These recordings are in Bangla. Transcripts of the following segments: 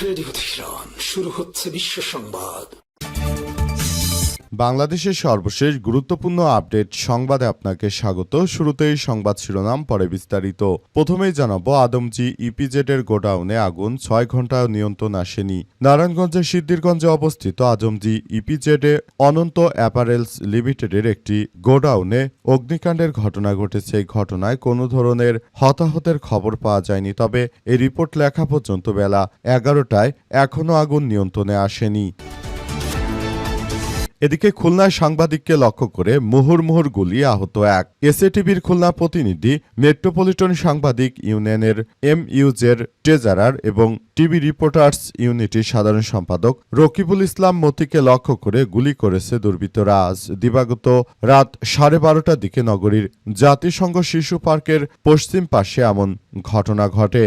রেডিও তেহরান, শুরু হচ্ছে বিশ্ব সংবাদ। বাংলাদেশের সর্বশেষ গুরুত্বপূর্ণ আপডেট সংবাদে আপনাকে স্বাগত। শুরুতেই সংবাদ শিরোনাম, পরে বিস্তারিত। প্রথমেই জানাবো, আদমজী ইপিজেডের গোডাউনে আগুন 6 ঘন্টা নিয়ন্ত্রণ আসেনি। নারায়ণগঞ্জের সিদ্ধিরগঞ্জে অবস্থিত আদমজী ইপিজেডে অনন্ত অ্যাপারেলস লিমিটেডের একটি গোডাউনে অগ্নিকাণ্ডের ঘটনা ঘটেছে। এই ঘটনায় কোনো ধরনের হতাহতের খবর পাওয়া যায়নি, তবে এই রিপোর্ট লেখা পর্যন্ত বেলা 11টায় এখনও আগুন নিয়ন্ত্রণে আসেনি। এদিকে খুলনায় সাংবাদিককে লক্ষ্য করে মুহুর্মুহুর গুলি, আহত এক। এসএটিভির খুলনা প্রতিনিধি, মেট্রোপলিটন সাংবাদিক ইউনিয়নের এমইউজের ট্রেজারার এবং টিভি রিপোর্টার্স ইউনিটির সাধারণ সম্পাদক রকিবুল ইসলাম মতিকে লক্ষ্য করে গুলি করেছে দুর্বৃত্তরা। আজ দিবাগত রাত 12:30টার দিকে নগরীর জাতিসংঘ শিশু পার্কের পশ্চিম পাশে এমন ঘটনা ঘটে।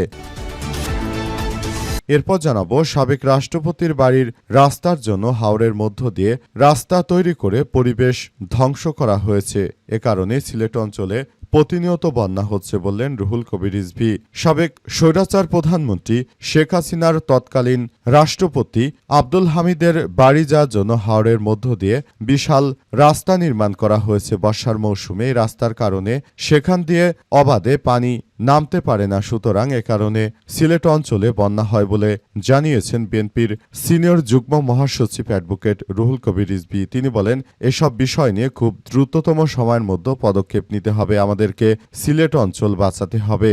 এরপর জানাবো, সাবেক রাষ্ট্রপতির বাড়ির রাস্তার জন্য হাওরের মধ্য দিয়ে রাস্তা তৈরি করে পরিবেশ ধ্বংস করা হয়েছে। এ কারণে সিলেট অঞ্চলে প্রতিনিয়ত বন্যা হচ্ছে বললেন রুহুল কবির রিজভী। সাবেক স্বৈরাচার প্রধানমন্ত্রী শেখ হাসিনার তৎকালীন রাষ্ট্রপতি আব্দুল হামিদের বাড়ি যাওয়ার জন্য হাওরের মধ্য দিয়ে বিশাল রাস্তা নির্মাণ করা হয়েছে বর্ষার মৌসুমে। এই রাস্তার কারণে সেখান দিয়ে অবাধে পানি নামতে পারে না, সুতরাং এ কারণে সিলেট অঞ্চলে বন্যা হয় বলে জানিয়েছেন বিএনপির সিনিয়র যুগ্ম মহাসচিব অ্যাডভোকেট রুহুল কবির রিজভী। তিনি বলেন, এসব বিষয় নিয়ে খুব দ্রুততম সময়ের মধ্যে পদক্ষেপ নিতে হবে, আমাদেরকে সিলেট অঞ্চল বাঁচাতে হবে।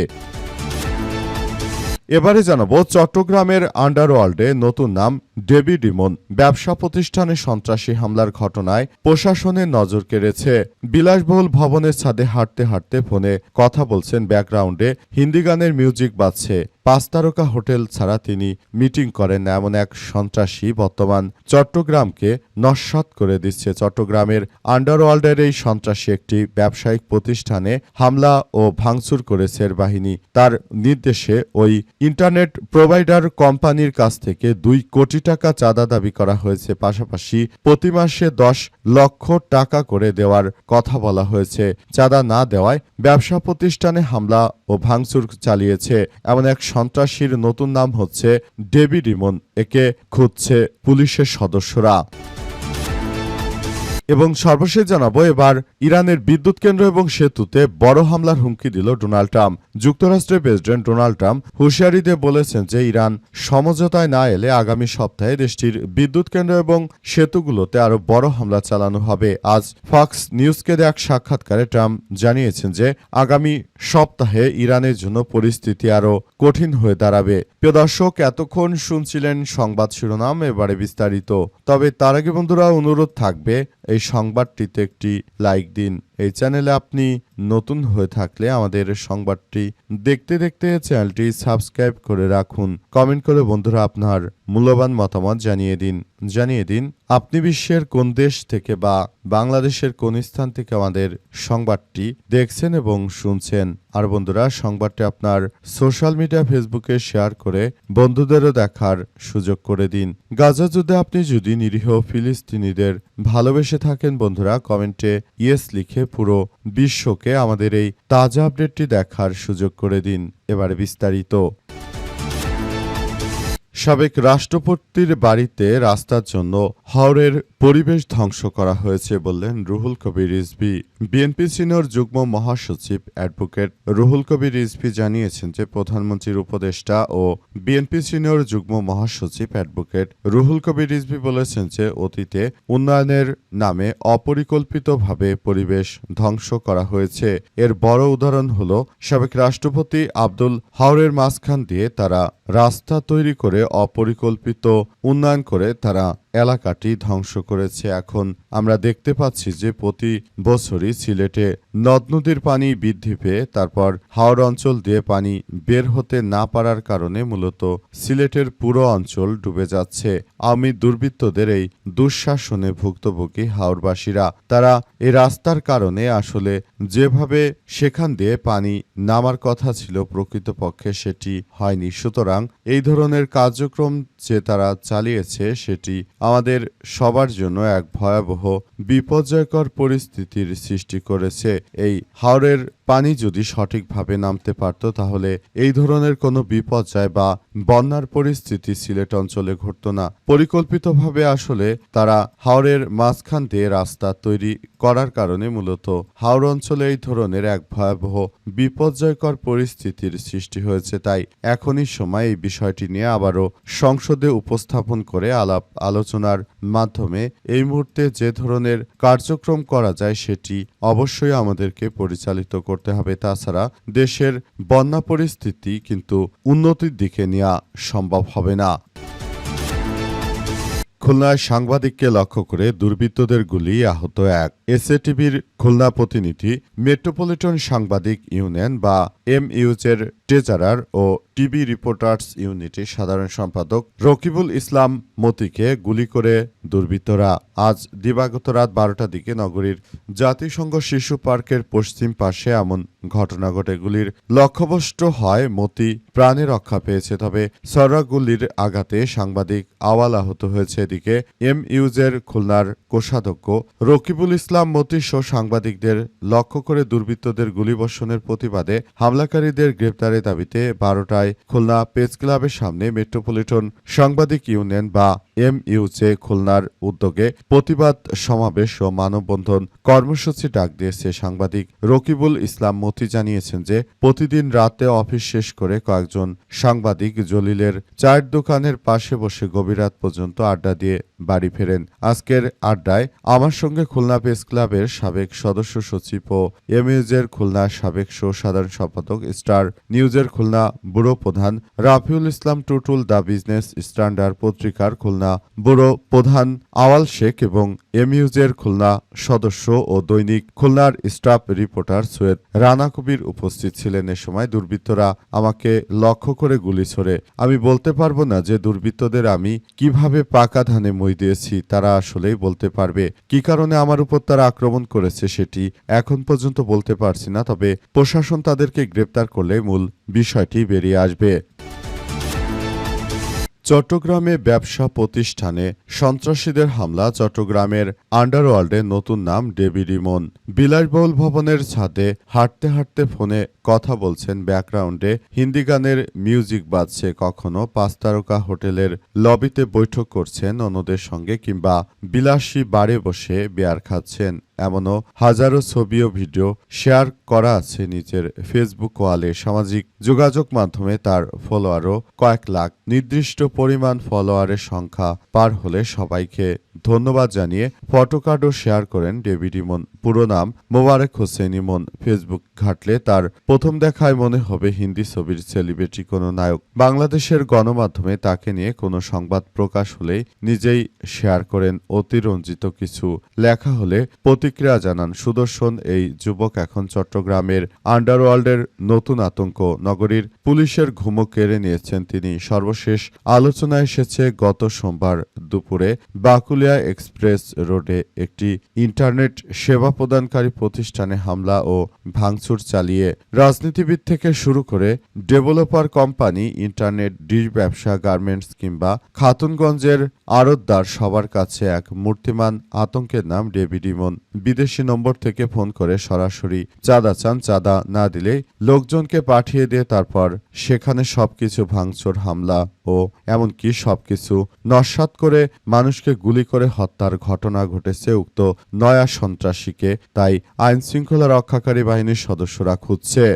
এবারে জানাবো, চট্টগ্রামের আন্ডারওয়ার্ল্ডে নতুন নাম ডেবি ডিমন। ব্যবসা প্রতিষ্ঠানে সন্ত্রাসী হামলার ঘটনায় প্রশাসনের নজর কেড়েছে। বিলাসবহুল ভবনের ছাদে হাঁটতে হাঁটতে ফোনে কথা বলছেন, ব্যাকগ্রাউন্ডে হিন্দি গানের মিউজিক বাজছে। 5 তারকা হোটেল ছাড়া তিনি মিটিং করেন না, এমন এক সন্ত্রাসী বর্তমান চট্টগ্রামকে নস্যাৎ করে দিচ্ছে। চট্টগ্রামের আন্ডারওয়ার্ল্ডের এই সন্ত্রাসী একটি ব্যবসায়িক প্রতিষ্ঠানে হামলা ও ভাঙচুর করেছে এর বাহিনী। তার নির্দেশে ওই ইন্টারনেট প্রোভাইডার কোম্পানির কাছ থেকে 2 কোটি টাকা চাঁদা দাবি করা হয়েছে। পাশাপাশি প্রতি মাসে 10 লক্ষ টাকা করে দেওয়ার কথা বলা হয়েছে। চাঁদা না দেওয়ায় ব্যবসা প্রতিষ্ঠানে হামলা ও ভাঙচুর চালিয়েছে এমন এক সন্ত্রাসীর নতুন নাম হচ্ছে ডেবি ডিমন। একে খুঁজছে পুলিশের সদস্যরা। এবং সর্বশেষ জানাবো, এবার ইরানের বিদ্যুৎ কেন্দ্র এবং সেতুতে বড় হামলার হুমকি দিল ডোনাল্ড ট্রাম্প। যুক্তরাষ্ট্রের প্রেসিডেন্ট ডোনাল্ড ট্রাম্প হুঁশিয়ারি দিয়ে বলেছেন যে ইরান সমঝোতায় না এলে আগামী সপ্তাহে দেশটির বিদ্যুৎ কেন্দ্র এবং সেতুগুলোতে আরও বড় হামলা চালানো হবে। আজ ফক্স নিউজকে দেয়া এক সাক্ষাৎকারে ট্রাম্প জানিয়েছেন যে আগামী সপ্তাহে ইরানের জন্য পরিস্থিতি আরও কঠিন হয়ে দাঁড়াবে। প্রিয় দর্শক, এতক্ষণ শুনছিলেন সংবাদ শিরোনাম, এবারে বিস্তারিত। তবে তার আগে বন্ধুরা, অনুরোধ থাকবে এই সংবাদটিতে একটি লাইক দিন। এই চ্যানেলে আপনি নতুন হয়ে থাকলে আমাদের সংবাদটি দেখতে দেখতে চ্যানেলটি সাবস্ক্রাইব করে রাখুন। কমেন্ট করে বন্ধুরা আপনার মূল্যবান মতামত জানিয়ে দিন আপনি বিশ্বের কোন দেশ থেকে বা বাংলাদেশের কোন স্থান থেকে আমাদের সংবাদটি দেখছেন এবং শুনছেন। আর বন্ধুরা, সংবাদটি আপনার সোশ্যাল মিডিয়া ফেসবুকে শেয়ার করে বন্ধুদেরও দেখার সুযোগ করে দিন। গাজা যুদ্ধে আপনি যদি নিরীহ ফিলিস্তিনিদের ভালোবেসে থাকেন বন্ধুরা, কমেন্টে ইয়েস লিখে পুরো বিশ্বকে আমাদের এই তাজা আপডেটটি দেখার সুযোগ করে দিন। এবারে বিস্তারিত। সাবেক রাষ্ট্রপতির বাড়িতে রাস্তার জন্য হাওরের পরিবেশ ধ্বংস করা হয়েছে বললেন রুহুল কবির রিজভী। বিএনপি সিনিয়র যুগ্ম মহাসচিব অ্যাডভোকেট রুহুল কবির রিজভী জানিয়েছেন যে প্রধানমন্ত্রীর উপদেষ্টা ও বিএনপি সিনিয়র যুগ্ম মহাসচিব অ্যাডভোকেট রুহুল কবির রিজভী বলেছেন যে অতীতে উন্নয়নের নামে অপরিকল্পিতভাবে পরিবেশ ধ্বংস করা হয়েছে। এর বড় উদাহরণ হল সাবেক রাষ্ট্রপতি আব্দুল হাওরের মাঝখান দিয়ে তারা রাস্তা তৈরি করে অপরিকল্পিত উন্নয়ন করে তারা এলাকাটি ধ্বংস করেছে। এখন আমরা দেখতে পাচ্ছি যে প্রতি বছরই সিলেটে নদ নদীর পানি বৃদ্ধি পেয়ে তারপর হাওর অঞ্চল দিয়ে পানি বের হতে না পারার কারণে মূলত সিলেটের পুরো অঞ্চল ডুবে যাচ্ছে। আওয়ামী দুর্বৃত্তদের এই দুঃশাসনে ভুক্তভোগী হাওরবাসীরা, তারা এই রাস্তার কারণে আসলে যেভাবে সেখান দিয়ে পানি নামার কথা ছিল প্রকৃতপক্ষে সেটি হয়নি। সুতরাং এই ধরনের কার্যক্রম যে তারা চালিয়েছে সেটি আমাদের সবার জন্য এক ভয়াবহ বিপর্যয়কর পরিস্থিতির সৃষ্টি করেছে। এই হাওরের পানি যদি সঠিকভাবে নামতে পারত তাহলে এই ধরনের কোনো বিপর্যয় বা বন্যার পরিস্থিতি সিলেট অঞ্চলে ঘটত না। পরিকল্পিতভাবে আসলে তারা হাওরের মাঝখান দিয়ে রাস্তা তৈরি করার কারণে মূলত হাওর অঞ্চলে এই ধরনের এক ভয়াবহ বিপর্যয়কর পরিস্থিতির সৃষ্টি হয়েছে। তাই এখনই সময় এই বিষয়টি নিয়ে আবারও সংসদে উপস্থাপন করে আলাপ আলোচনার মাধ্যমে এই মুহূর্তে যে ধরনের কার্যক্রম করা যায় সেটি অবশ্যই আমাদেরকে পরিচালিত করতে হবে। তাছাড়া দেশের বন্যা পরিস্থিতি কিন্তু উন্নতির দিকে নেওয়া সম্ভব হবে না। খুলনায় সাংবাদিককে লক্ষ্য করে দুর্বৃত্তদের গুলি, আহত এক। এসএটিভির খুলনা প্রতিনিধি মেট্রোপলিটন সাংবাদিক ইউনিয়ন বা এমইউজের ট্রেজারার ও টিভি রিপোর্টার্স ইউনিটের সাধারণ সম্পাদক রকিবুল ইসলাম মতিকে গুলি করে দুর্বৃত্তরা। আজ দিবাগত রাত 12টার দিকে নগরীর জাতিসংঘ শিশু পার্কের পশ্চিম পাশে এমন ঘটনা ঘটে। গুলির লক্ষ্যভ্রষ্ট হয় মতি প্রাণে রক্ষা পেয়েছে, তবে সরা গুলির আঘাতে সাংবাদিক আওয়াল আহত হয়েছে। এদিকে এমইউজের খুলনার কোষাধ্যক্ষ রকিবুল ইসলাম মতি সহ সাংবাদিকদের লক্ষ্য করে দুর্বৃত্তদের গুলিবর্ষণের প্রতিবাদে হামলাকারীদের গ্রেপ্তারের দাবিতে 12টায় খুলনা প্রেস ক্লাবের সামনে মেট্রোপলিটন সাংবাদিক ইউনিয়ন বা এমইউজে খুলনার উদ্যোগে প্রতিবাদ সমাবেশ ও মানববন্ধন কর্মসূচি ডাক দিয়েছে। সাংবাদিক রকিবুল ইসলাম মতি জানিয়েছেন যে প্রতিদিন রাতে অফিস শেষ করে কয়েকজন সাংবাদিক জলিলের চায়ের দোকানের পাশে বসে গভীর রাত পর্যন্ত আড্ডা দিয়ে বাড়ি ফেরেন। আজকের আড্ডায় আমার সঙ্গে খুলনা প্রেস ক্লাবের সাবেক সদস্য সচিব ও এমইউজের খুলনা সাবেক সাধারণ সম্পাদক, স্টার নিউজের খুলনা ব্যুরো প্রধান Rafiul Islam Tutul, the business standard পত্রিকার খুলনা ব্যুরো প্রধান আওয়াল শেখ এবং এমইউজের খুলনা সদস্য ও দৈনিক খুলনার স্টাফ রিপোর্টার সৈয়দ রানা কবির উপস্থিত ছিলেন। এ সময় দুর্বৃত্তরা আমাকে লক্ষ্য করে গুলি ছোড়ে। আমি বলতে পারবো না যে দুর্বৃত্তদের আমি কিভাবে পাকা ধানে মই দিয়েছি, তারা আসলেই বলতে পারবে। কি কারণে আমার উপর তারা আক্রমণ করেছে সেটি এখন পর্যন্ত বলতে পারছি না, তবে প্রশাসন তাদেরকে গ্রেপ্তার করলে মূল বিষয়টি বেরিয়ে আসবে। চট্টগ্রামে ব্যবসা প্রতিষ্ঠানে সন্ত্রাসীদের হামলা। চট্টগ্রামের আন্ডারওয়ার্ল্ডের নতুন নাম ডেভিড ইমন। বিলাসবহুল ভবনের ছাদে হাঁটতে হাঁটতে ফোনে কথা বলছেন, ব্যাকগ্রাউন্ডে হিন্দি গানের মিউজিক বাজছে, কখনো 5 তারকা হোটেলের লবিতে বৈঠক করছেন অন্যদের সঙ্গে, কিংবা বিলাসী বারে বসে বিয়ার খাচ্ছেন। এমনও হাজারো ছবি ও ভিডিও শেয়ার করা আছে নিজের ফেসবুক ওয়ালে। সামাজিক যোগাযোগ মাধ্যমে তার ফলোয়ারও কয়েক লাখ। নির্দিষ্ট পরিমাণ ফলোয়ারের সংখ্যা পার হলে সবাইকে ধন্যবাদ জানিয়ে ফটোকার্ডও শেয়ার করেন ডেভিড ইমন। পুরো নাম মোবারক হোসেন ইমন। ফেসবুক ঘাটলে তার প্রথম দেখায় মনে হবে হিন্দি ছবির সেলিব্রিটি কোনো নায়ক। বাংলাদেশের গণমাধ্যমে তাকে নিয়ে কোনো সংবাদ প্রকাশ হলেই নিজেই শেয়ার করেন। অতিরঞ্জিত কিছু লেখা হলে প্রতিক্রিয়া জানান সুদর্শন এই যুবক। এখন চট্টগ্রামের আন্ডারওয়ার্ল্ডের নতুন আতঙ্ক। নগরীর পুলিশের ঘুমও কেড়ে নিয়েছেন তিনি। সর্বশেষ আলোচনায় এসেছে গত সোমবার দুপুরে বাকুলিয়া এক্সপ্রেস রোডে একটি ইন্টারনেট সেবা প্রদানকারী প্রতিষ্ঠানে হামলা ও ভাঙচুর চালিয়ে রাজনীতিবিদ থেকে শুরু করে ডেভেলপার কোম্পানি, ইন্টারনেট ডিশ ব্যবসা, গার্মেন্টস কিংবা খাতুনগঞ্জের আড়তদার সবার কাছে এক মূর্তিমান আতঙ্কের নাম ডেভিড ইমন। বিদেশি নম্বর থেকে ফোন করে সরাসরি চাঁদা চান, চাঁদা না দিলেই লোকজনকে পাঠিয়ে দিয়ে তারপর সেখানে সবকিছু ভাঙচুর, হামলা ও এমনকি সবকিছু নস্যাৎ করে মানুষকে গুলি করে হত্যার ঘটনা ঘটেছে উক্ত নয়া সন্ত্রাসীকে। তাই আইন শৃঙ্খলা রক্ষাকারী বাহিনীর সদস্যরা খুঁজছে।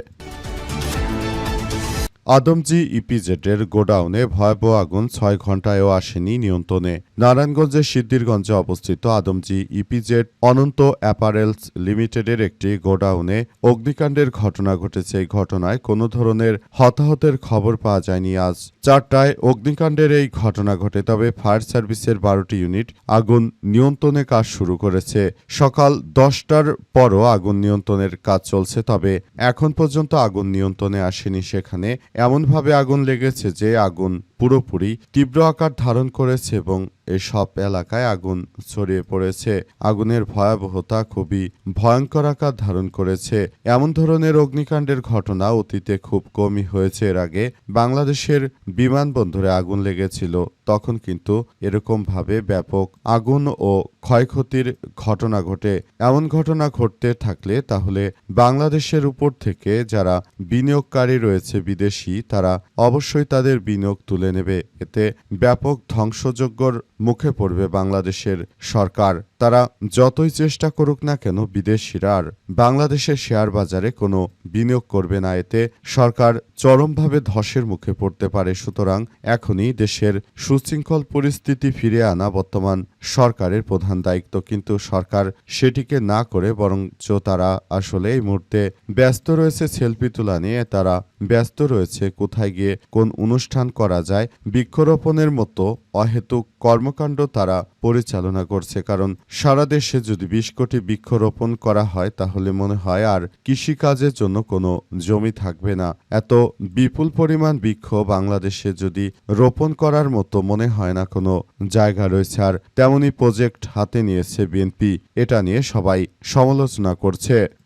আদমজী ইপিজেডের গোডাউনে ভয়াবহ আগুন, 6 ঘণ্টায়ও আসেনি নিয়ন্ত্রণে। নারায়ণগঞ্জের সিদ্ধিরগঞ্জে অবস্থিত আদমজী ইপিজেড অনন্ত অ্যাপারেলস লিমিটেডের একটি গোডাউনে অগ্নিকাণ্ডের ঘটনা ঘটেছে। এই ঘটনায় কোনো ধরনের হতাহতের খবর পাওয়া যায়নি। আজ 4টায় অগ্নিকাণ্ডের এই ঘটনা ঘটে, তবে ফায়ার সার্ভিসের 12টি ইউনিট আগুন নিয়ন্ত্রণে কাজ শুরু করেছে। সকাল 10টার পরও আগুন নিয়ন্ত্রণের কাজ চলছে, তবে এখন পর্যন্ত আগুন নিয়ন্ত্রণে আসেনি। সেখানে এমনভাবে আগুন লেগেছে যে আগুন পুরোপুরি তীব্র আকার ধারণ করেছে এবং এসব এলাকায় আগুন ছড়িয়ে পড়েছে। আগুনের ভয়াবহতা খুবই ভয়ঙ্কর আকার ধারণ করেছে। এমন ধরনের অগ্নিকাণ্ডের ঘটনা অতীতে খুব কমই হয়েছে। এর আগে বাংলাদেশের বিমানবন্দরে আগুন লেগেছিল, তখন কিন্তু এরকমভাবে ব্যাপক আগুন ও ক্ষয়ক্ষতির ঘটনা ঘটে। এমন ঘটনা ঘটতে থাকলে তাহলে বাংলাদেশের উপর থেকে যারা বিনিয়োগকারী রয়েছে বিদেশি, তারা অবশ্যই তাদের বিনিয়োগ তুলে নেবে। এতে ব্যাপক ধ্বংসযজ্ঞর মুখে পড়বে বাংলাদেশের সরকার। তারা যতই চেষ্টা করুক না কেন, বিদেশিরা আর বাংলাদেশের শেয়ার বাজারে কোনো বিনিয়োগ করবে না। এতে সরকার চরমভাবে ধসের মুখে পড়তে পারে। সুতরাং এখনই দেশের সুশৃঙ্খল পরিস্থিতি ফিরিয়ে আনা বর্তমান সরকারের প্রধান দায়িত্ব। কিন্তু সরকার সেটিকে না করে বরঞ্চ তারা আসলে এই মুহূর্তে ব্যস্ত রয়েছে সেলফি তোলা নিয়ে। তারা ব্যস্ত রয়েছে কোথায় গিয়ে কোন অনুষ্ঠান করা যায়, বৃক্ষরোপণের মতো অহেতুক কর্মকাণ্ড তারা পরিচালনা করছে। কারণ সারা দেশে যদি ২০ কোটি বৃক্ষরোপণ করা হয়, তাহলে মনে হয় আর কৃষিকাজের জন্য কোনো জমি থাকবে না। এত বিপুল পরিমাণ বৃক্ষ বাংলাদেশে যদি রোপণ করার মতো মনে হয় না কোনো জায়গা রয়েছে। আর তেমনই প্রজেক্ট হাতে নিয়েছে বিএনপি, এটা নিয়ে সবাই সমালোচনা করছে।